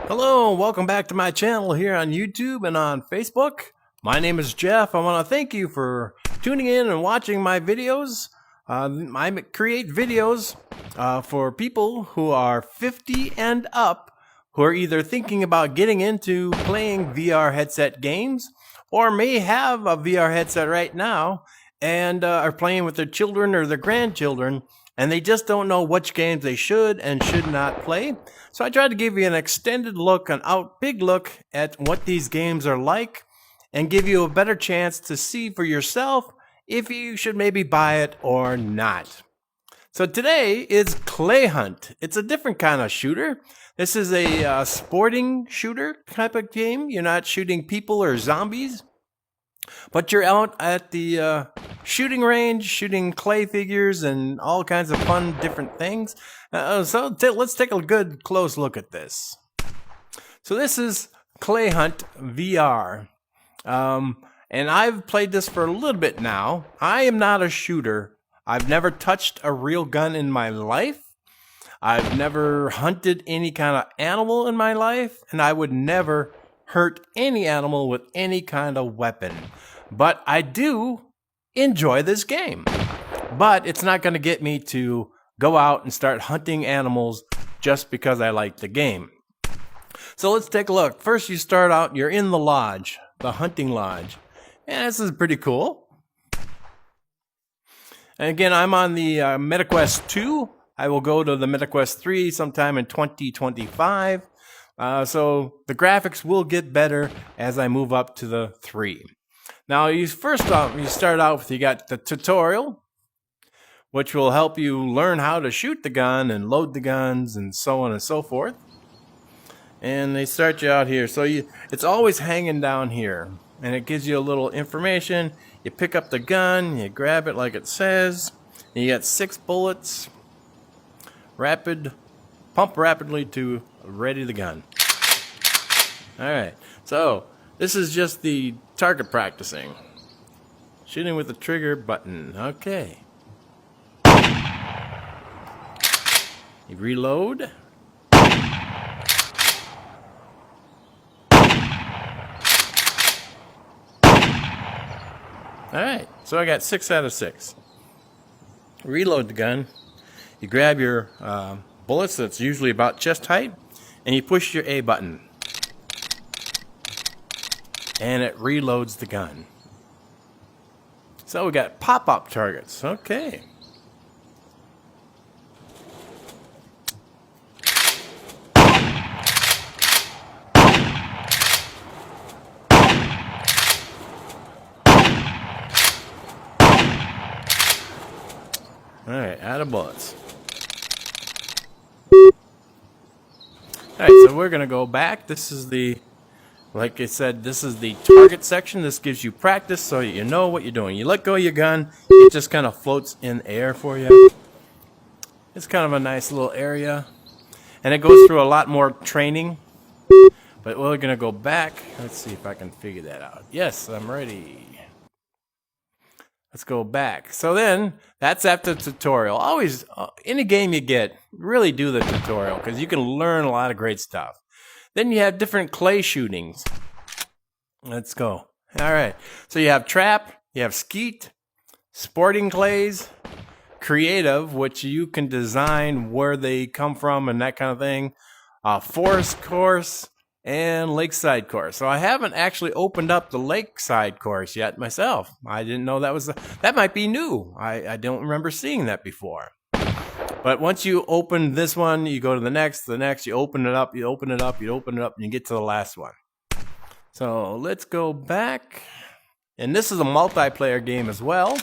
Hello, and welcome back to my channel here on YouTube and on Facebook. My name is Jeff. I want to thank you for tuning in and watching my videos. I create videos for people who are 50 and up who are either thinking about getting into playing VR headset games or may have a VR headset right now and are playing with their children or their grandchildren, and they just don't know which games they should and should not play. So I tried to give you an extended look, big look at what these games are like, and give you a better chance to see for yourself if you should maybe buy it or not. So today is Clay Hunt. It's a different kind of shooter. This is a sporting shooter type of game. You're not shooting people or zombies, but you're out at the shooting range, shooting clay figures and all kinds of fun different things. Let's take a good close look at this. So this is Clay Hunt VR. And I've played this for a little bit now. I am not a shooter. I've never touched a real gun in my life. I've never hunted any kind of animal in my life, and I would never hurt any animal with any kind of weapon. But I do enjoy this game. But it's not going to get me to go out and start hunting animals just because I like the game. So let's take a look. First, you start out, you're in the lodge, the hunting lodge. And this is pretty cool. And again, I'm on the MetaQuest 2. I will go to the MetaQuest 3 sometime in 2025. So the graphics will get better as I move up to the 3. Now, you start out with, you got the tutorial, which will help you learn how to shoot the gun and load the guns and so on and so forth. And they start you out here. So it's always hanging down here. And it gives you a little information. You pick up the gun, you grab it like it says. And you got 6 bullets. Pump rapidly to ready the gun. Alright, so this is just the target practicing. Shooting with the trigger button. Okay. You reload. Alright, so I got 6 out of 6. Reload the gun. You grab your bullets, that's usually about chest height, and you push your A button. And it reloads the gun. So we got pop-up targets. Okay. Alright, out of bullets. Alright, so we're going to go back. This is the, like I said, this is the target section. This gives you practice so you know what you're doing. You let go of your gun, it just kind of floats in air for you. It's kind of a nice little area. And it goes through a lot more training. But we're going to go back. Let's see if I can figure that out. Yes, I'm ready. Let's go back. So then, that's after the tutorial. Always, any game you get, really do the tutorial, because you can learn a lot of great stuff. Then you have different clay shootings. Let's go. Alright, so you have trap, you have skeet, sporting clays, creative, which you can design where they come from and that kind of thing, forest course, and lakeside course. So I haven't actually opened up the lakeside course yet myself. I didn't know that might be new. I don't remember seeing that before. But once you open this one, you go to the next, you open it up, you open it up, you open it up, and you get to the last one. So let's go back. And this is a multiplayer game as well.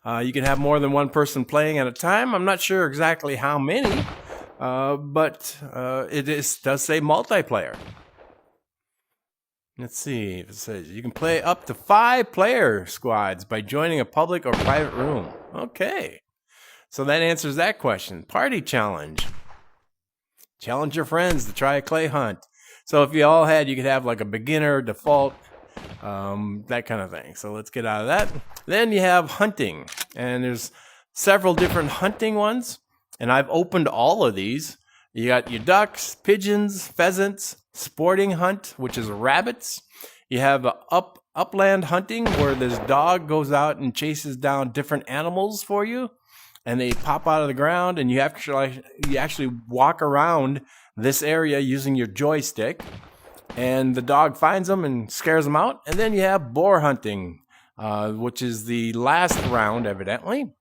You can have more than one person playing at a time. I'm not sure exactly how many. But it does say multiplayer. Let's see if it says you can play up to 5 player squads by joining a public or private room. Okay. So that answers that question. Party challenge. Challenge your friends to try a clay hunt. So if you all had, you could have like a beginner, default, that kind of thing. So let's get out of that. Then you have hunting. And there's several different hunting ones. And I've opened all of these. You got your ducks, pigeons, pheasants, sporting hunt, which is rabbits. You have upland hunting, where this dog goes out and chases down different animals for you, and they pop out of the ground, and you actually walk around this area using your joystick, and the dog finds them and scares them out. And then you have boar hunting, which is the last round, evidently.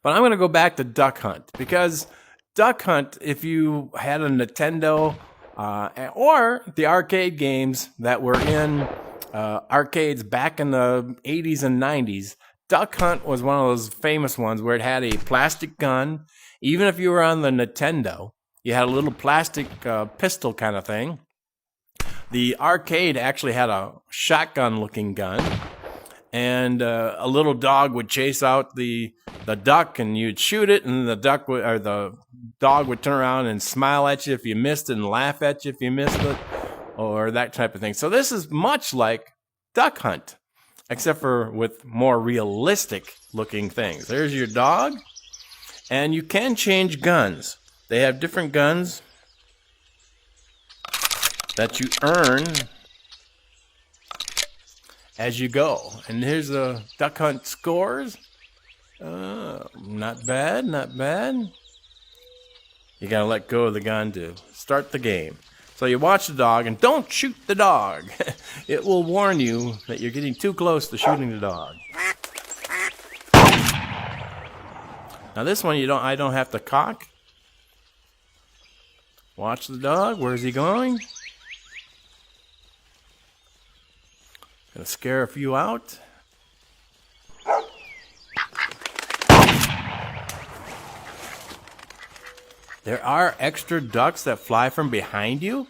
But I'm going to go back to duck hunt, because duck hunt, if you had a Nintendo or the arcade games that were in arcades back in the 80s and 90s, duck hunt was one of those famous ones where it had a plastic gun. Even if you were on the Nintendo, you had a little plastic pistol kind of thing. The arcade actually had a shotgun-looking gun, and a little dog would chase out the duck, and you'd shoot it, and the dog would turn around and smile at you if you missed it, and laugh at you if you missed it, or that type of thing. So this is much like duck hunt, except for with more realistic looking things. There's your dog, and you can change guns. They have different guns that you earn as you go. And here's the duck hunt scores. Not bad, not bad. You gotta let go of the gun to start the game. So you watch the dog, and don't shoot the dog. It will warn you that you're getting too close to shooting the dog. Now this one I don't have to cock. Watch the dog. Where's he going? Gonna scare a few out. There are extra ducks that fly from behind you,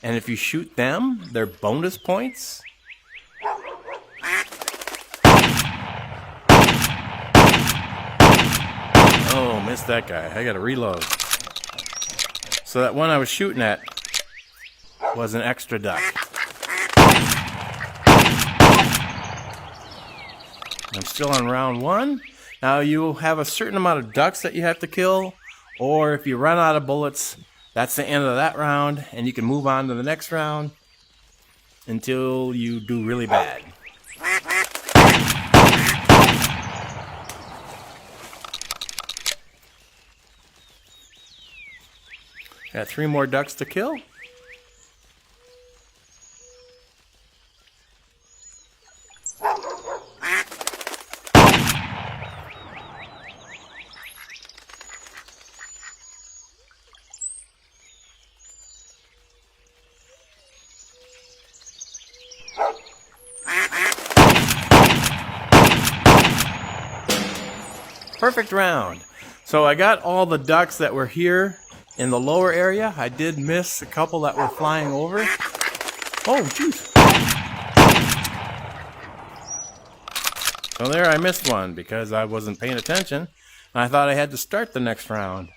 and if you shoot them, they're bonus points. Oh, missed that guy. I gotta reload. So that one I was shooting at was an extra duck. I'm still on round one. Now you have a certain amount of ducks that you have to kill, or if you run out of bullets, that's the end of that round, and you can move on to the next round until you do really bad. Got 3 more ducks to kill. Perfect round. So I got all the ducks that were here in the lower area. I did miss a couple that were flying over. Oh, jeez. So there, I missed one because I wasn't paying attention, and I thought I had to start the next round.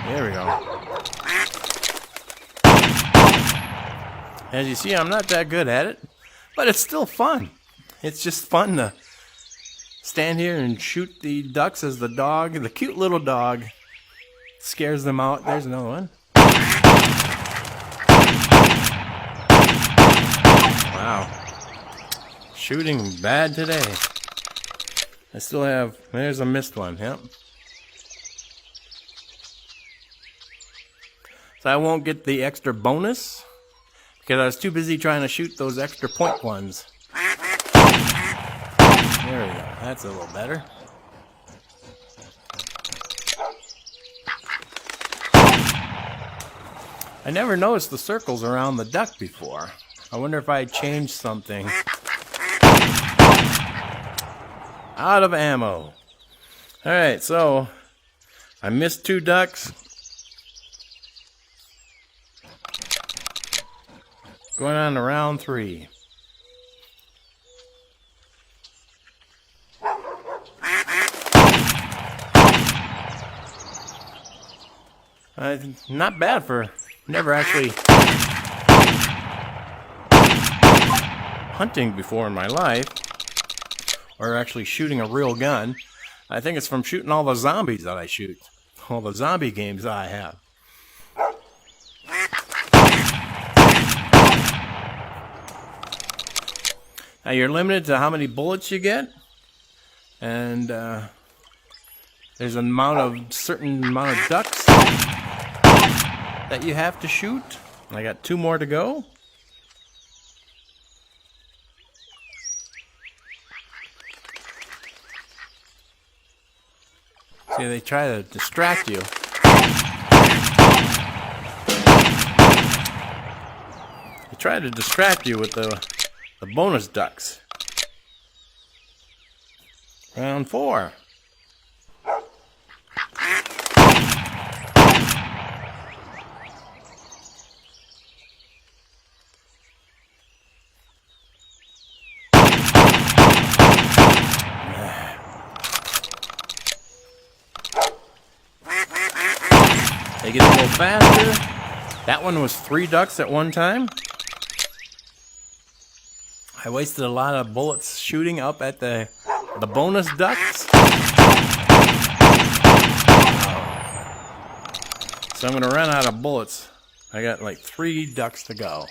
There we go. As you see, I'm not that good at it, but it's still fun. It's just fun to stand here and shoot the ducks as the cute little dog, scares them out. There's another one. Wow. Shooting bad today. I still have, there's a missed one, yep. So I won't get the extra bonus because I was too busy trying to shoot those extra point ones. There we go. That's a little better. I never noticed the circles around the duck before. I wonder if I changed something. Out of ammo. Alright, so I missed 2 ducks. Going on to round 3. Not bad for never actually hunting before in my life, or actually shooting a real gun. I think it's from shooting all the zombies that I shoot. All the zombie games that I have. Now you're limited to how many bullets you get. And there's a certain amount of ducks that you have to shoot. I got 2 more to go. See, they try to distract you. They try to distract you with the bonus ducks. Round 4. They get a little faster. That one was 3 ducks at one time. I wasted a lot of bullets shooting up at the bonus ducks. So I'm going to run out of bullets. I got like 3 ducks to go.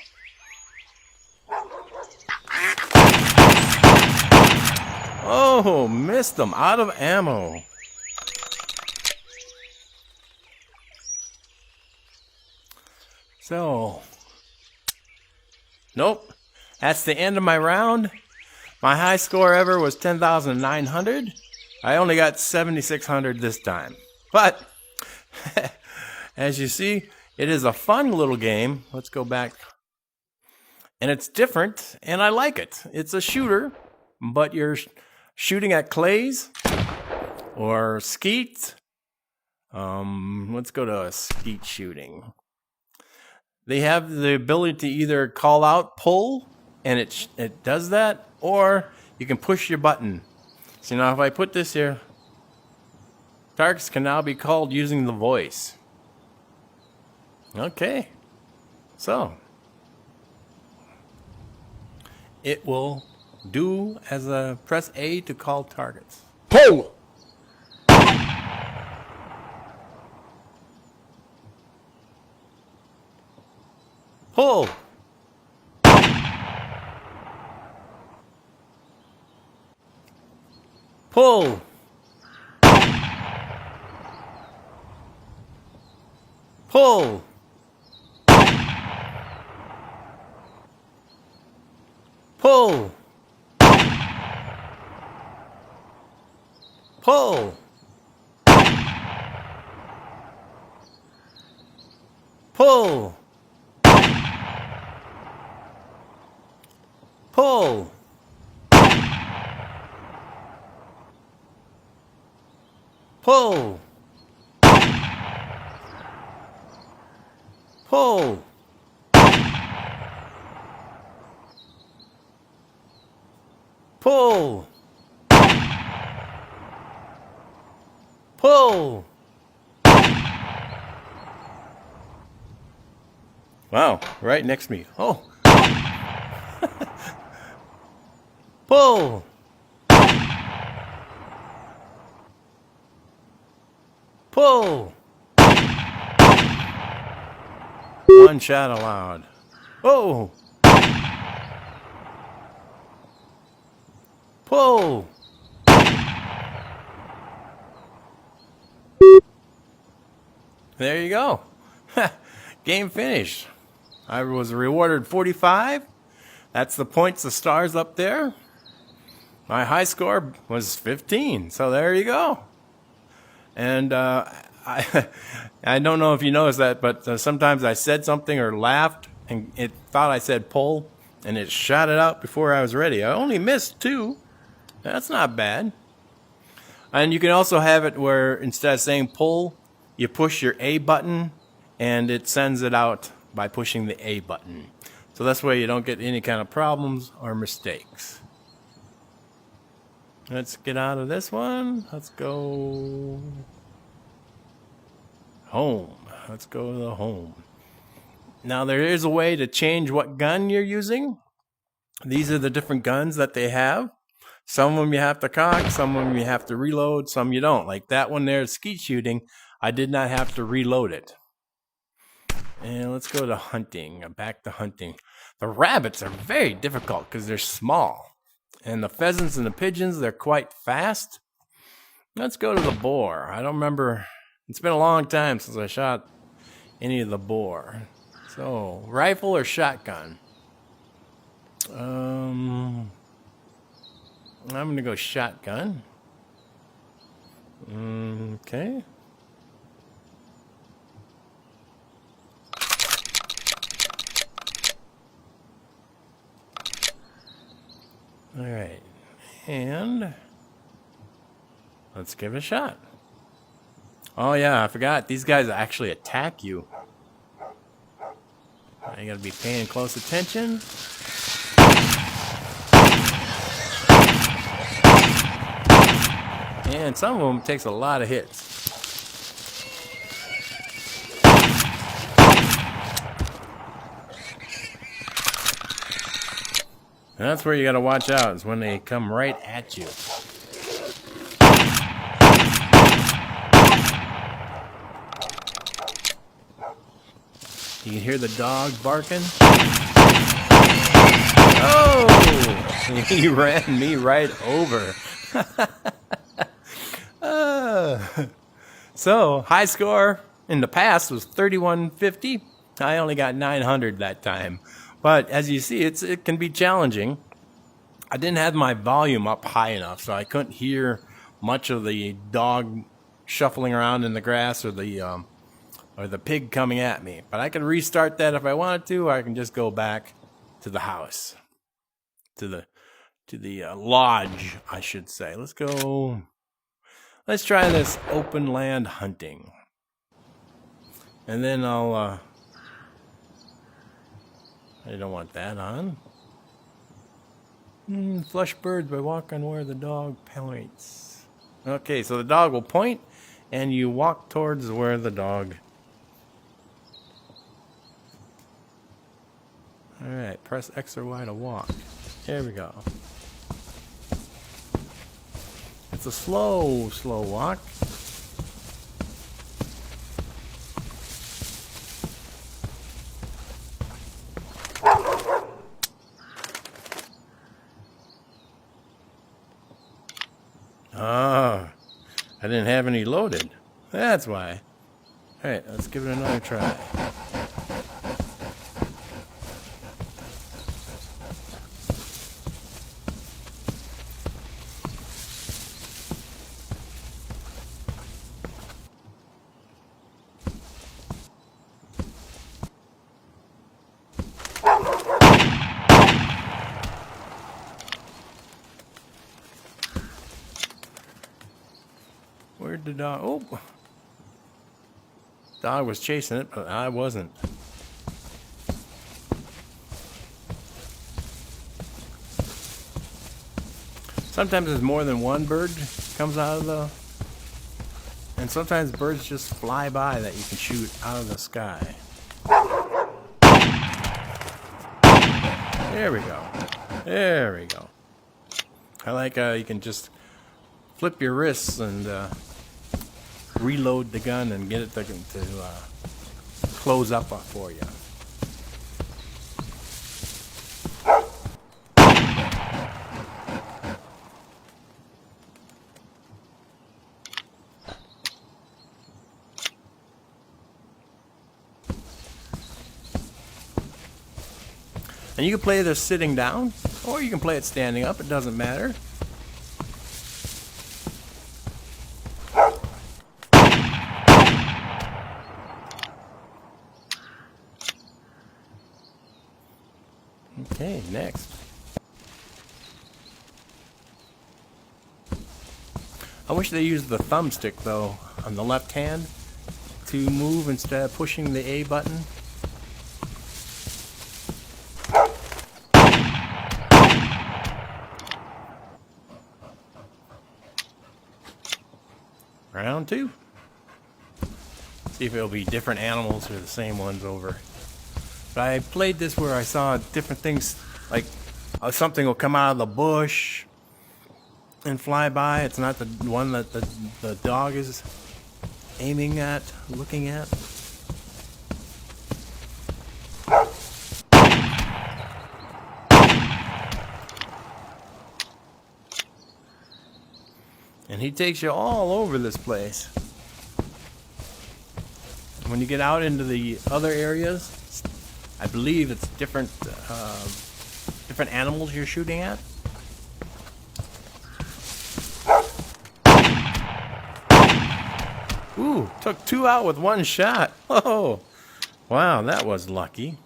Oh, missed them. Out of ammo. So, nope. That's the end of my round. My high score ever was 10,900. I only got 7,600 this time. But, as you see, it is a fun little game. Let's go back. And it's different, and I like it. It's a shooter, but you're shooting at clays or skeet. Let's go to a skeet shooting. They have the ability to either call out pull, and it does that, or you can push your button. So now if I put this here, targets can now be called using the voice. Okay, so it will do as a press A to call targets. Pull! Pull! Pull! Pull! Pull! Pull! Pull! Pull! Pull! Pull! Pull! Pull! Wow, right next to me. Oh! Pull! Pull! One shot allowed. Oh! Pull! There you go. Game finished. I was rewarded 45. That's the points, the stars up there. My high score was 15. So there you go. And I don't know if you noticed that, but sometimes I said something or laughed, and it thought I said pull, and it shot it out before I was ready. I only missed 2. That's not bad. And you can also have it where instead of saying pull, you push your A button, and it sends it out by pushing the A button. So this way you don't get any kind of problems or mistakes. Let's get out of this one. Let's go home. Let's go to the home. Now there is a way to change what gun you're using. These are the different guns that they have. Some of them you have to cock, some of them you have to reload, some you don't. Like that one there, skeet shooting, I did not have to reload it. And let's go to hunting. Back to hunting. The rabbits are very difficult because they're small. And the pheasants and the pigeons, they're quite fast. Let's go to the boar. I don't remember. It's been a long time since I shot any of the boar. So, rifle or shotgun? I'm going to go shotgun. Okay. All right. And let's give it a shot. Oh yeah, I forgot. These guys actually attack you. You gotta be paying close attention. And some of them takes a lot of hits. And that's where you gotta watch out, is when they come right at you. You can hear the dog barking. Oh! He ran me right over. So, high score in the past was 3150. I only got 900 that time. But as you see, it can be challenging. I didn't have my volume up high enough, so I couldn't hear much of the dog shuffling around in the grass or the pig coming at me. But I can restart that if I wanted to, or I can just go back to the house, to the lodge, I should say. Let's try this open land hunting, and then I don't want that on. Flush birds by walking where the dog points. Okay, so the dog will point, and you walk towards where the dog. Alright, press X or Y to walk. There we go. It's a slow walk. Ah, I didn't have any loaded. That's why. Alright, let's give it another try. Where'd the dog? Oh! Dog was chasing it, but I wasn't. Sometimes there's more than one bird comes out of the... And sometimes birds just fly by that you can shoot out of the sky. There we go. There we go. I like you can just flip your wrists and reload the gun and get it to close up for you. And you can play this sitting down, or you can play it standing up. It doesn't matter. Okay, next. I wish they used the thumbstick, though, on the left hand to move instead of pushing the A button. Round two. See if it'll be different animals or the same ones over. But I played this where I saw different things, like something will come out of the bush, and fly by. It's not the one that the dog is aiming at, looking at. And he takes you all over this place. When you get out into the other areas, I believe it's different animals you're shooting at. Ooh, took 2 out with 1 shot. Oh, wow, that was lucky.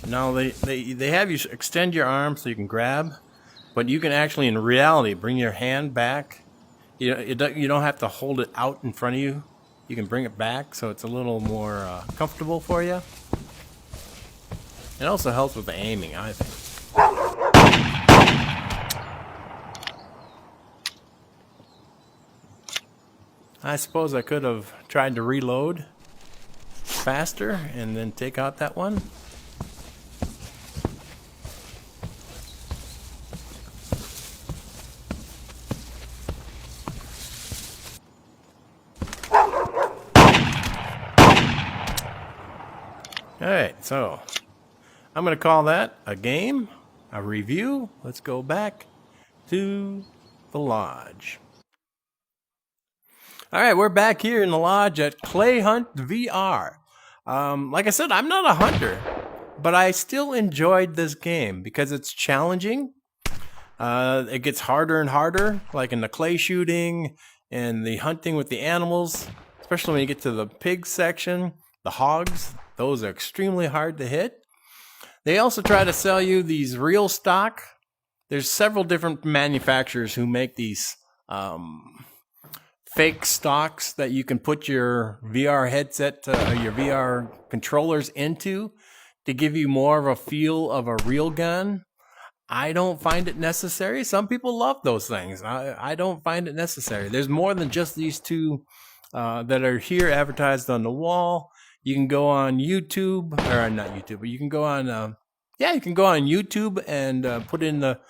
Now they have you extend your arm so you can grab, but you can actually in reality bring your hand back. You don't have to hold it out in front of you. You can bring it back so it's a little more comfortable for you. It also helps with the aiming, I think. I suppose I could have tried to reload faster and then take out that one. Alright, so I'm going to call that a game, a review. Let's go back to the lodge. Alright, we're back here in the lodge at Clay Hunt VR. Like I said, I'm not a hunter, but I still enjoyed this game because it's challenging. It gets harder and harder, like in the clay shooting and the hunting with the animals, especially when you get to the pig section, the hogs. Those are extremely hard to hit. They also try to sell you these real stock. There's several different manufacturers who make these fake stocks that you can put your VR headset, your VR controllers into to give you more of a feel of a real gun. I don't find it necessary. Some people love those things. I don't find it necessary. There's more than just these two that are here advertised on the wall. You can go on YouTube, or not YouTube, but you can go on, you can go on YouTube and put in the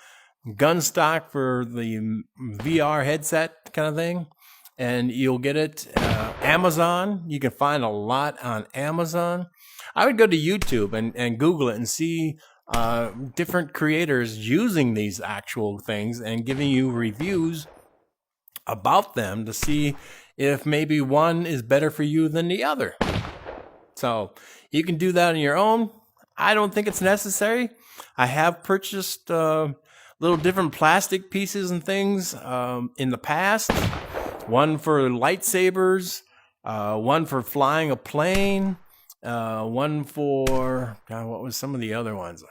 gun stock for the VR headset kind of thing, and you'll get it. Amazon, you can find a lot on Amazon. I would go to YouTube and Google it and see different creators using these actual things and giving you reviews about them to see if maybe one is better for you than the other. So you can do that on your own. I don't think it's necessary. I have purchased little different plastic pieces and things in the past. One for lightsabers, one for flying a plane, one for, God, what was some of the other ones?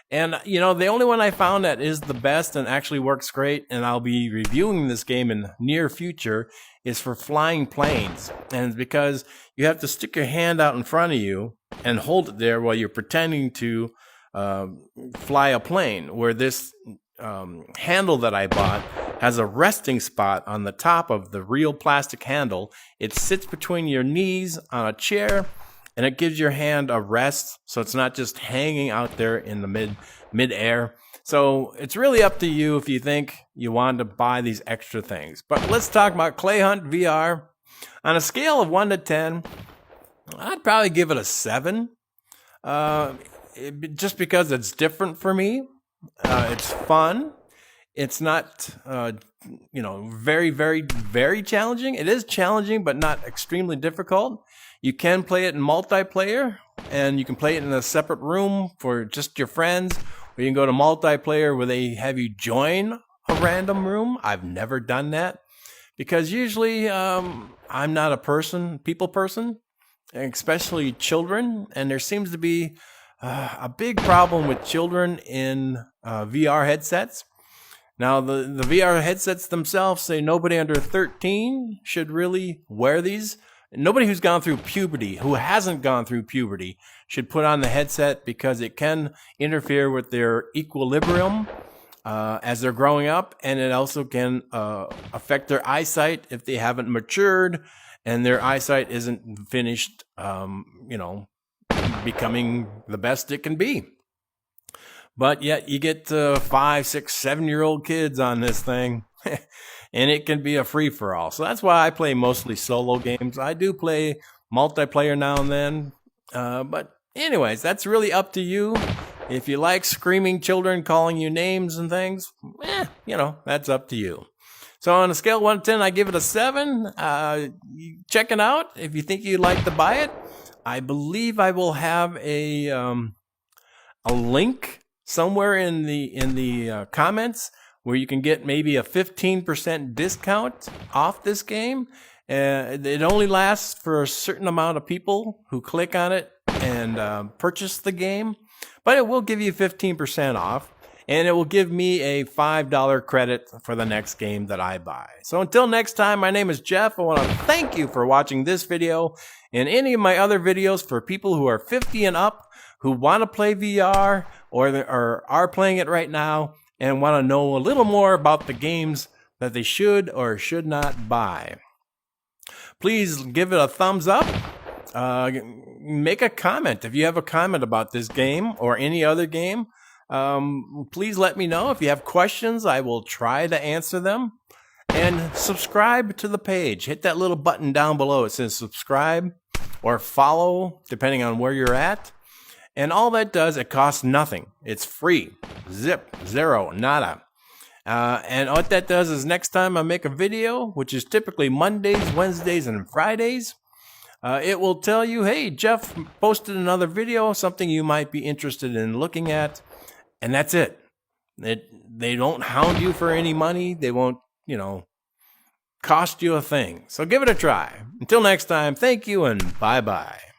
And, you know, the only one I found that is the best and actually works great, and I'll be reviewing this game in the near future, is for flying planes. And it's because you have to stick your hand out in front of you and hold it there while you're pretending to fly a plane, where this handle that I bought has a resting spot on the top of the real plastic handle. It sits between your knees on a chair, and it gives your hand a rest, so it's not just hanging out there in the mid-air. So it's really up to you if you think you want to buy these extra things. But let's talk about Clay Hunt VR. On a scale of 1 to 10, I'd probably give it a 7. Just because it's different for me. It's fun. It's not, very, very, very challenging. It is challenging, but not extremely difficult. You can play it in multiplayer, and you can play it in a separate room for just your friends, or you can go to multiplayer where they have you join a random room. I've never done that because usually I'm not a people person, especially children, and there seems to be a big problem with children in VR headsets. Now, the VR headsets themselves say nobody under 13 should really wear these. Nobody who's gone through puberty, who hasn't gone through puberty, should put on the headset because it can interfere with their equilibrium as they're growing up, and it also can affect their eyesight if they haven't matured and their eyesight isn't finished, becoming the best it can be. But yet you get 5, 6, 7-year-old kids on this thing, and it can be a free-for-all. So that's why I play mostly solo games. I do play multiplayer now and then, but anyways, that's really up to you. If you like screaming children calling you names and things, that's up to you. So on a scale of 1 to 10, I give it a 7. Check it out. If you think you'd like to buy it, I believe I will have a link somewhere in the comments where you can get maybe a 15% discount off this game. It only lasts for a certain amount of people who click on it and purchase the game, but it will give you 15% off, and it will give me a $5 credit for the next game that I buy. So until next time, my name is Jeff. I want to thank you for watching this video and any of my other videos for people who are 50 and up, who want to play VR or are playing it right now and want to know a little more about the games that they should or should not buy. Please give it a thumbs up. Make a comment. If you have a comment about this game or any other game, please let me know. If you have questions, I will try to answer them. And subscribe to the page. Hit that little button down below. It says subscribe or follow, depending on where you're at. And all that does, it costs nothing. It's free. Zip, zero, nada. And what that does is next time I make a video, which is typically Mondays, Wednesdays, and Fridays, it will tell you, hey, Jeff posted another video, something you might be interested in looking at. And that's it. They don't hound you for any money. They won't, cost you a thing. So give it a try. Until next time, thank you and bye-bye.